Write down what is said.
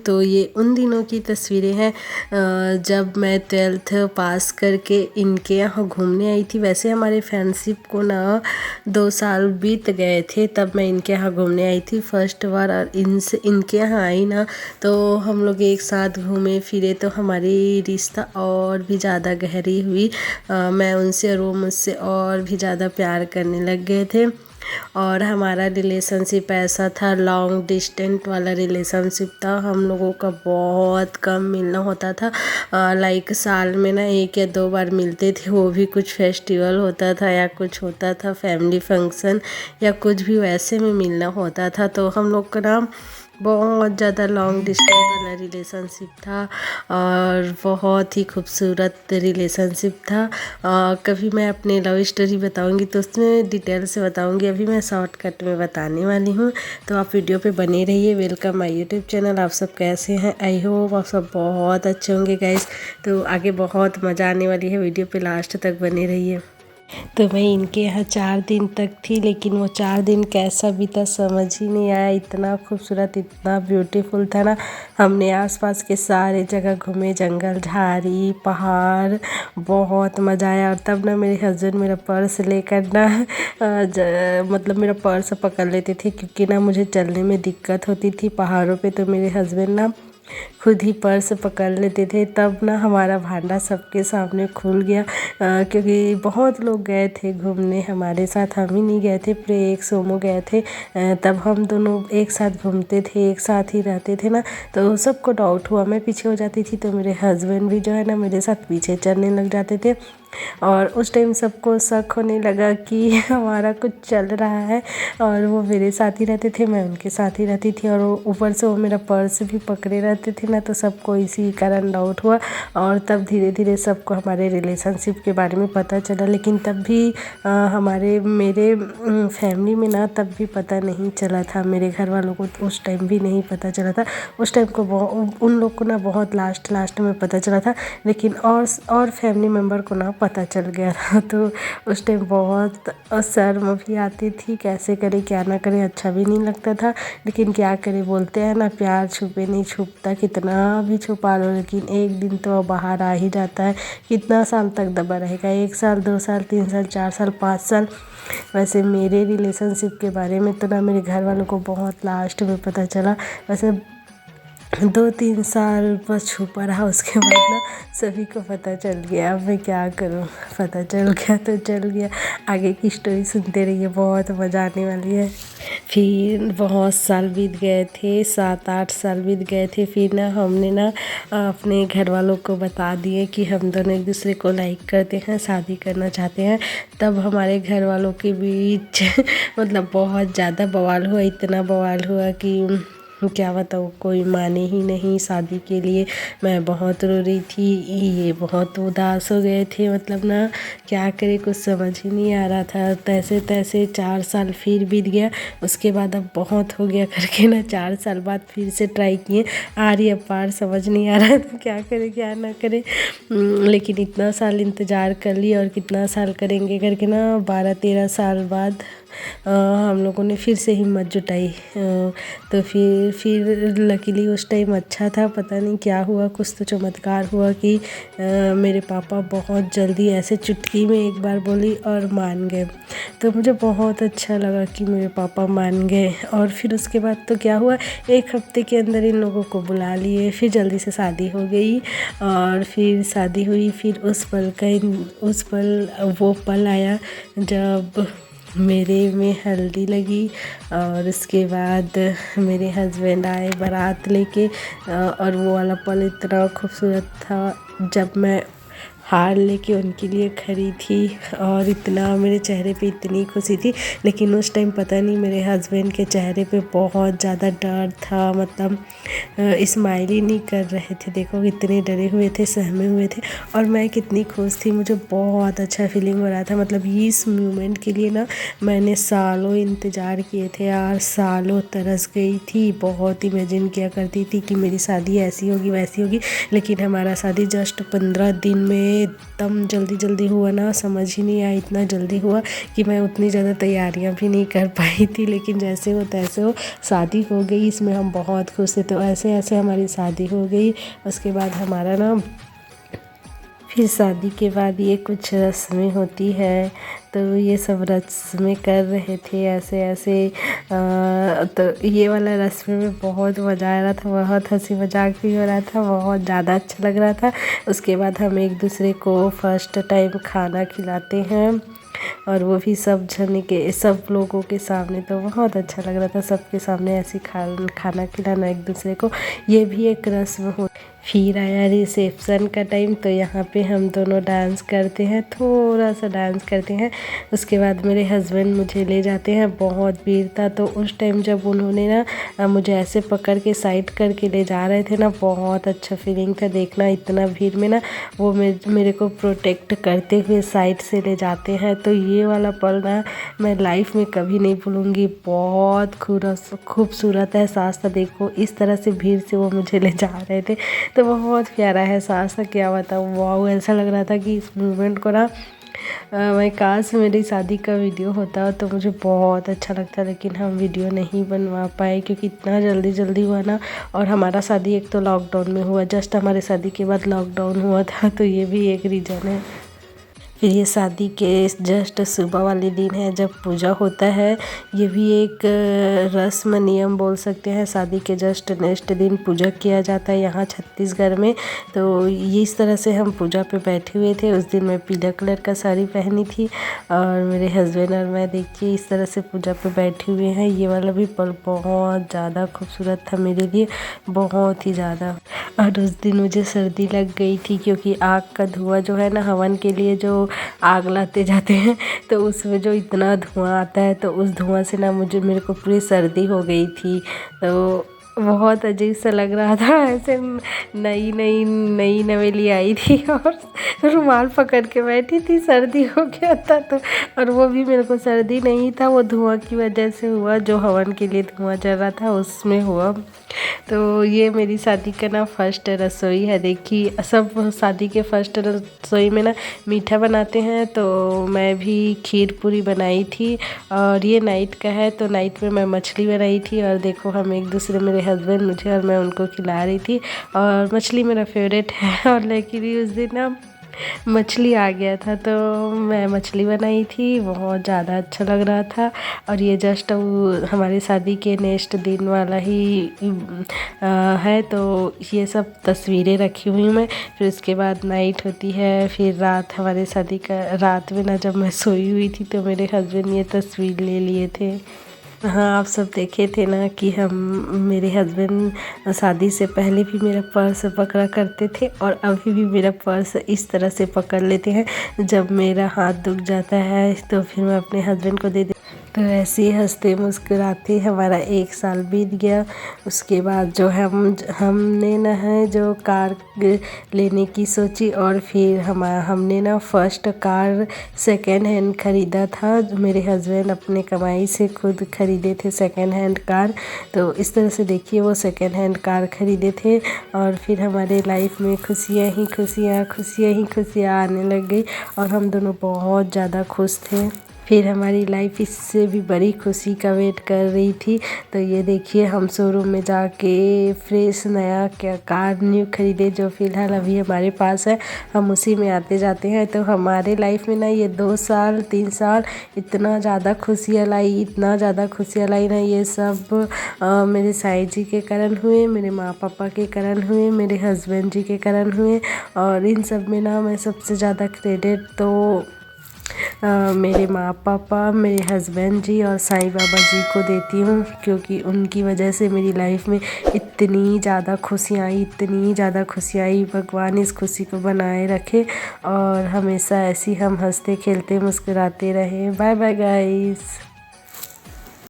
तो ये उन दिनों की तस्वीरें हैं जब मैं 12th पास करके इनके यहाँ घूमने आई थी। वैसे हमारे फ्रेंडशिप को ना 2 साल बीत गए थे, तब मैं इनके यहाँ घूमने आई थी फर्स्ट बार। और इनके यहाँ आई ना तो हम लोग एक साथ घूमे फिरे तो हमारी रिश्ता और भी ज़्यादा गहरी हुई। मैं उनसे और वो मुझसे और भी ज़्यादा प्यार करने लग गए थे। और हमारा रिलेशनशिप ऐसा था, लॉन्ग डिस्टेंट वाला रिलेशनशिप था। हम लोगों का बहुत कम मिलना होता था, लाइक साल में ना 1 या 2 बार मिलते थे, वो भी कुछ फेस्टिवल होता था या कुछ होता था फैमिली फंक्शन या कुछ भी वैसे में मिलना होता था। तो हम लोग का ना बहुत ज़्यादा लॉन्ग डिस्टेंस वाला रिलेशनशिप था और बहुत ही खूबसूरत रिलेशनशिप था। कभी मैं अपनी लव स्टोरी बताऊंगी तो उसमें डिटेल से बताऊंगी, अभी मैं शॉर्टकट में बताने वाली हूँ। तो आप वीडियो पे बने रहिए। Welcome my YouTube channel. आप सब कैसे हैं? आई होप आप सब बहुत अच्छे होंगे गाइस। तो आगे बहुत मज़ा आने वाली है, वीडियो पे लास्ट तक बने रहिए। तो मैं इनके यहाँ 4 दिन तक थी, लेकिन वो 4 दिन कैसा बीता समझ ही नहीं आया। इतना खूबसूरत, इतना ब्यूटीफुल था ना। हमने आसपास के सारे जगह घूमे, जंगल, झाड़ी, पहाड़, बहुत मज़ा आया। और तब ना मेरे हस्बैंड मेरा पर्स लेकर ना मतलब मेरा पर्स पकड़ लेते थे, क्योंकि ना मुझे चलने में दिक्कत होती थी पहाड़ों पे। तो मेरे हस्बैंड ना खुद ही पर्स पकड़ लेते थे। तब ना हमारा भांडा सबके सामने खुल गया, क्योंकि बहुत लोग गए थे घूमने हमारे साथ, हम ही नहीं गए थे, पूरे एक सोमो गए थे। तब हम दोनों एक साथ घूमते थे, एक साथ ही रहते थे ना। तो सबको डाउट हुआ, मैं पीछे हो जाती थी तो मेरे हस्बैंड भी जो है ना मेरे साथ पीछे चलने लग जाते थे। और उस टाइम सबको शक होने लगा कि हमारा कुछ चल रहा है। और वो मेरे साथ ही रहते थे, मैं उनके साथ ही रहती थी, और ऊपर से वो मेरा पर्स भी पकड़े रहते थे ना। तो सबको इसी कारण डाउट हुआ। और तब धीरे धीरे सबको हमारे रिलेशनशिप के बारे में पता चला। लेकिन तब भी मेरे फैमिली में ना तब भी पता नहीं चला था, मेरे घर वालों को उस टाइम भी नहीं पता चला था। उस टाइम को उन लोग को ना बहुत लास्ट में पता चला था, लेकिन और फैमिली मेम्बर को ना पता चल गया था। तो उस टाइम बहुत शर्म भी आती थी, कैसे करें क्या ना करें, अच्छा भी नहीं लगता था। लेकिन क्या करें, बोलते हैं ना प्यार छुपे नहीं छुपता, कितना भी छुपा लो लेकिन एक दिन तो बाहर आ ही जाता है। कितना साल तक दबा रहेगा, 1 साल, 2 साल, 3 साल, 4 साल, 5 साल। वैसे मेरे रिलेशनशिप के बारे में तो ना मेरे घर वालों को बहुत लास्ट में पता चला। वैसे 2-3 साल बस छुपा रहा, उसके बाद ना सभी को पता चल गया। अब मैं क्या करूं, पता चल गया तो चल गया। आगे की स्टोरी सुनते रहिए, बहुत मज़ा आने वाली है। फिर बहुत साल बीत गए थे, 7-8 साल बीत गए थे। फिर ना हमने ना अपने घर वालों को बता दिए कि हम दोनों एक दूसरे को लाइक करते हैं, शादी करना चाहते हैं। तब हमारे घर वालों के बीच मतलब बहुत ज़्यादा बवाल हुआ, इतना बवाल हुआ कि क्या बताऊँ, कोई माने ही नहीं शादी के लिए। मैं बहुत रो रही थी, ये बहुत उदास हो गए थे। मतलब ना क्या करे, कुछ समझ ही नहीं आ रहा था। तैसे तैसे 4 साल फिर बीत गया। उसके बाद अब बहुत हो गया करके ना 4 साल बाद फिर से ट्राई किए। आर्य पार समझ नहीं आ रहा था क्या करे क्या ना करे। लेकिन इतना साल इंतज़ार कर लिया और कितना साल करेंगे करके ना 12-13 साल बाद हम लोगों ने फिर से हिम्मत जुटाई। तो फिर लकीली उस टाइम अच्छा था, पता नहीं क्या हुआ, कुछ तो चमत्कार हुआ कि मेरे पापा बहुत जल्दी ऐसे चुटकी में एक बार बोली और मान गए। तो मुझे बहुत अच्छा लगा कि मेरे पापा मान गए। और फिर उसके बाद तो क्या हुआ, 1 हफ्ते के अंदर इन लोगों को बुला लिए, फिर जल्दी से शादी हो गई। और फिर शादी हुई। फिर वो पल आया जब मेरे में हल्दी लगी। और उसके बाद मेरे हस्बैंड आए बारात लेके। और वो वाला पल इतना खूबसूरत था जब मैं हार लेके उनके लिए खड़ी थी, और इतना मेरे चेहरे पे इतनी खुशी थी। लेकिन उस टाइम पता नहीं मेरे हस्बैंड के चेहरे पे बहुत ज़्यादा डर था, मतलब स्माइल ही नहीं कर रहे थे। देखो कितने डरे हुए थे, सहमे हुए थे। और मैं कितनी खुश थी, मुझे बहुत अच्छा फीलिंग हो रहा था। मतलब इस मोमेंट के लिए ना मैंने सालों इंतज़ार किए थे यार, सालों तरस गई थी। बहुत इमेजिन किया करती थी कि मेरी शादी ऐसी होगी वैसी होगी। लेकिन हमारा शादी जस्ट 15 दिन में एकदम जल्दी जल्दी हुआ ना, समझ ही नहीं आया, इतना जल्दी हुआ कि मैं उतनी ज़्यादा तैयारियां भी नहीं कर पाई थी। लेकिन जैसे हो तैसे हो शादी हो गई, इसमें हम बहुत खुश थे। तो ऐसे ऐसे हमारी शादी हो गई। उसके बाद हमारा ना फिर शादी के बाद ये कुछ रस्में होती है, तो ये सब रस्में कर रहे थे ऐसे ऐसे। तो ये वाला रस्में में बहुत मज़ा आ रहा था, बहुत हंसी मजाक भी हो रहा था, बहुत ज़्यादा अच्छा लग रहा था। उसके बाद हम एक दूसरे को फर्स्ट टाइम खाना खिलाते हैं, और वो भी सब लोगों के सामने। तो बहुत अच्छा लग रहा था सबके सामने ऐसे खाना खिलाना एक दूसरे को, ये भी एक रस्म हो। फिर आया रिसेप्शन का टाइम, तो यहाँ पे हम दोनों डांस करते हैं, थोड़ा सा डांस करते हैं। उसके बाद मेरे हस्बैंड मुझे ले जाते हैं, बहुत भीड़ था। तो उस टाइम जब उन्होंने ना मुझे ऐसे पकड़ के साइड करके ले जा रहे थे ना, बहुत अच्छा फीलिंग था देखना। इतना भीड़ में ना वो मेरे को प्रोटेक्ट करते हुए साइड से ले जाते हैं। तो ये वाला पल ना मैं लाइफ में कभी नहीं भूलूंगी, बहुत खूबसूरत एहसास था। देखो इस तरह से भीड़ से वो मुझे ले जा रहे थे, तो बहुत प्यारा एहसास था। क्या बताऊँ, वाह, ऐसा लग रहा था कि इस मोमेंट को ना मैं काश मेरी शादी का वीडियो होता तो मुझे बहुत अच्छा लगता। लेकिन हम वीडियो नहीं बनवा पाए क्योंकि इतना जल्दी जल्दी हुआ ना। और हमारा शादी एक तो लॉकडाउन में हुआ, जस्ट हमारे शादी के बाद लॉकडाउन हुआ था, तो ये भी एक रीज़न है। फिर ये शादी के जस्ट सुबह वाले दिन है जब पूजा होता है। ये भी एक रस्म नियम बोल सकते हैं। शादी के जस्ट नेक्स्ट दिन पूजा किया जाता है यहाँ छत्तीसगढ़ में। तो ये इस तरह से हम पूजा पे बैठे हुए थे। उस दिन मैं पीला कलर का साड़ी पहनी थी, और मेरे हस्बैंड और मैं देखिए इस तरह से पूजा पे बैठे हुए हैं। ये वाला भी पल बहुत ज़्यादा खूबसूरत था मेरे लिए, बहुत ही ज़्यादा। और उस दिन मुझे सर्दी लग गई थी क्योंकि आग का धुआं जो है ना, हवन के लिए जो आग लाते जाते हैं, तो उसमें जो इतना धुआं आता है, तो उस धुआं से ना मेरे को पूरी सर्दी हो गई थी। तो बहुत अजीब सा लग रहा था, ऐसे नई नई नई नवेली आई थी और रुमाल पकड़ के बैठी थी, सर्दी हो गया था। तो और वो भी मेरे को सर्दी नहीं था, वो धुआं की वजह से हुआ, जो हवन के लिए धुआं चल रहा था उसमें हुआ। तो ये मेरी शादी का ना फर्स्ट रसोई है। देखिए सब शादी के फर्स्ट रसोई में ना मीठा बनाते हैं, तो मैं भी खीर पूरी बनाई थी। और ये नाइट का है, तो नाइट में मैं मछली बनाई थी। और देखो हम एक दूसरे, मेरे हस्बैंड मुझे और मैं उनको खिला रही थी। और मछली मेरा फेवरेट है, और लेकिन उस दिन ना मछली आ गया था, तो मैं मछली बनाई थी, बहुत ज़्यादा अच्छा लग रहा था। और ये जस्ट हमारी शादी के नेक्स्ट दिन वाला ही है। तो ये सब तस्वीरें रखी हुई मैं। फिर उसके बाद नाइट होती है, फिर रात, हमारे शादी का रात में ना जब मैं सोई हुई थी, तो मेरे हस्बैंड ये तस्वीर ले लिए थे। हाँ, आप सब देखे थे ना कि मेरे हस्बैंड शादी से पहले भी मेरा पर्स पकड़ा करते थे, और अभी भी मेरा पर्स इस तरह से पकड़ लेते हैं। जब मेरा हाथ दुख जाता है तो फिर मैं अपने हस्बैंड को दे। तो ऐसे ही हंसते मुस्कुराते हमारा 1 साल बीत गया। उसके बाद जो हमने ना है जो कार लेने की सोची, और फिर हमने ना फर्स्ट कार सेकेंड हैंड ख़रीदा था। मेरे हस्बैंड अपने कमाई से खुद खरीदे थे सेकेंड हैंड कार। तो इस तरह से देखिए वो सेकेंड हैंड कार खरीदे थे, और फिर हमारे लाइफ में खुशियाँ ही खुशियाँ आने लग गई, और हम दोनों बहुत ज़्यादा खुश थे। फिर हमारी लाइफ इससे भी बड़ी खुशी का वेट कर रही थी। तो ये देखिए हम शोरूम में जाके फ्रेश नया कार न्यू खरीदे, जो फ़िलहाल अभी हमारे पास है। हम उसी में आते जाते हैं। तो हमारे लाइफ में ना ये 2 साल 3 साल इतना ज़्यादा खुशियाँ लाई ना, ये सब मेरे साईं जी के कारण हुए, मेरे माँ पापा के कारण हुए, मेरे हस्बैंड जी के कारण हुए। और इन सब में ना मैं सबसे ज़्यादा क्रेडिट तो मेरे माँ पापा, मेरे हस्बैंड जी और साईं बाबा जी को देती हूँ, क्योंकि उनकी वजह से मेरी लाइफ में इतनी ज़्यादा खुशियाँ आई। भगवान इस खुशी को बनाए रखे, और हमेशा ऐसी हम हंसते खेलते मुस्कुराते रहें। Bye bye guys.